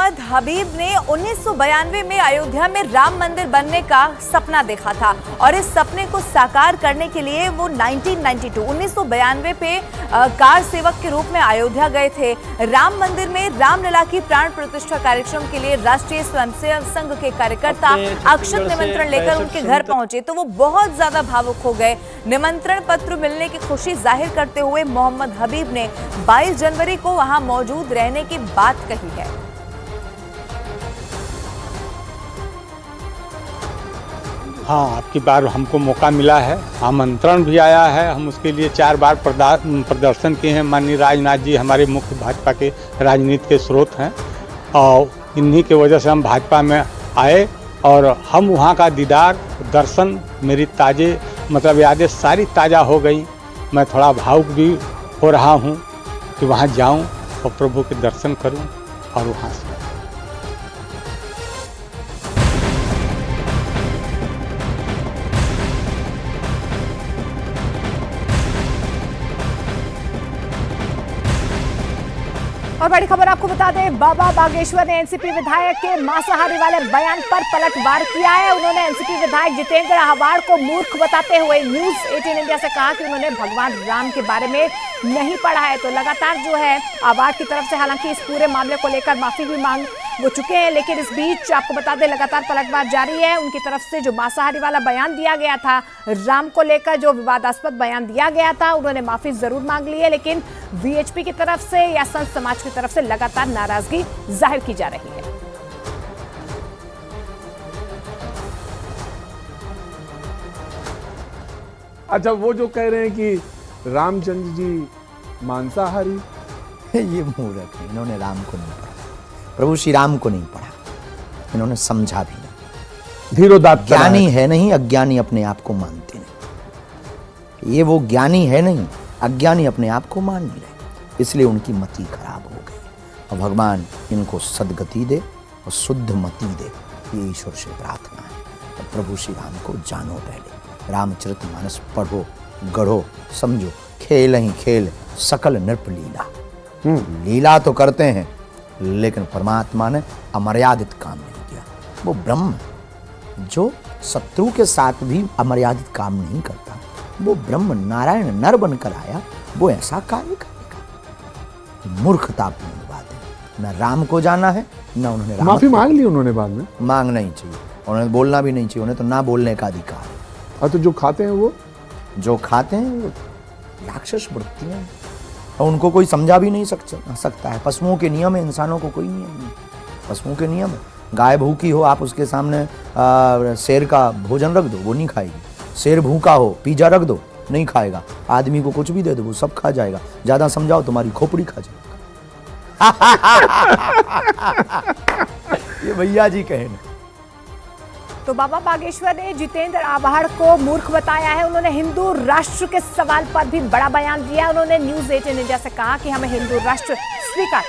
मोहम्मद हबीब ने 1992 में अयोध्या में राम मंदिर बनने का सपना देखा था और इस सपने को साकार करने के लिए वो 1992 पे कार सेवक के रूप में अयोध्या गए थे। राम मंदिर में रामलला की प्राण प्रतिष्ठा कार्यक्रम के लिए राष्ट्रीय स्वयंसेवक संघ के कार्यकर्ता अक्षत निमंत्रण लेकर उनके घर पहुंचे तो वो बहुत ज्यादा भावुक हो गए। निमंत्रण पत्र मिलने की खुशी जाहिर करते हुए मोहम्मद हबीब ने 22 जनवरी को वहां मौजूद रहने की बात कही है। हाँ, आपकी बार हमको मौका मिला है, आमंत्रण भी आया है। हम उसके लिए 4 बार प्रदर्शन किए हैं। माननीय राजनाथ जी हमारे मुख्य भाजपा के राजनीति के स्रोत हैं और इन्हीं की वजह से हम भाजपा में आए और हम वहाँ का दीदार दर्शन मेरी यादें सारी ताज़ा हो गई। मैं थोड़ा भावुक भी हो रहा हूँ कि वहाँ जाऊँ और प्रभु के दर्शन करूँ और वहाँ से और बड़ी खबर आपको बता दें, बाबा बागेश्वर ने एनसीपी विधायक के मांसाहारी वाले बयान पर पलटवार किया है। उन्होंने एनसीपी विधायक जितेंद्र आव्हाड को मूर्ख बताते हुए न्यूज 18 इंडिया से कहा कि उन्होंने भगवान राम के बारे में नहीं पढ़ा है। तो लगातार जो है आव्हाड की तरफ से हालांकि इस पूरे मामले को लेकर माफी भी मांग वो चुके हैं, लेकिन इस बीच आपको बता दें लगातार पलटवार जारी है। उनकी तरफ से जो मांसाहारी वाला बयान दिया गया था, राम को लेकर जो विवादास्पद बयान दिया गया था, उन्होंने माफी जरूर मांग ली है, लेकिन वीएचपी की तरफ से या संत समाज की तरफ से लगातार नाराजगी जाहिर की जा रही है। अच्छा, वो जो कह रहे हैं कि रामचंद्र जी मांसाहारी, ये मूर्ख है। इन्होंने राम को नहीं पढ़ा, प्रभु श्री राम को नहीं पढ़ा, इन्होंने समझा भी नहीं। धीरोदात्त ज्ञानी है नहीं, अज्ञानी अपने आप को मानते नहीं। ये वो ज्ञानी है नहीं, अज्ञानी अपने आप को मान नहीं रहे, इसलिए उनकी मति खराब हो गई। और भगवान इनको सदगति दे और शुद्ध मति दे, ये ईश्वर से प्रार्थना है। और प्रभु श्री राम को जानो, पहले रामचरितमानस पढ़ो, गढ़ो, समझो। खेल ही खेल सकल नृप लीला। लीला तो करते हैं, लेकिन परमात्मा ने अमर्यादित काम नहीं किया। वो ब्रह्म जो शत्रु के साथ भी अमर्यादित काम नहीं करता, वो ब्रह्म नारायण नर बनकर आया, वो ऐसा कार्य करेगा। मूर्खतापूर्ण बात है। न राम को जाना है, न उन्होंने माफी मांग ली उन्होंने बाद में। मांगना ही चाहिए, उन्होंने बोलना भी नहीं चाहिए, उन्हें तो ना बोलने का अधिकार है। और तो जो खाते हैं वो राक्षस वृत्तियां हैं और उनको कोई समझा भी नहीं सकता है। पशुओं के नियम है, इंसानों को कोई नियम नहीं। पशुओं के नियम है, गाय भूखी हो, आप उसके सामने शेर का भोजन रख दो, वो नहीं खाएगी। शेर भूखा हो, पिज्जा रख दो, नहीं खाएगा। आदमी को कुछ भी दे दो, वो सब खा जाएगा। ज्यादा समझाओ, तुम्हारी खोपड़ी खा जाएगा। ये भैया जी कहे ना। तो बाबा बागेश्वर ने जितेंद्र आव्हाड को मूर्ख बताया है। उन्होंने हिंदू राष्ट्र के सवाल पर भी बड़ा बयान दिया। उन्होंने न्यूज 18 इंडिया से कहा कि हमें हिंदू राष्ट्र स्वीकार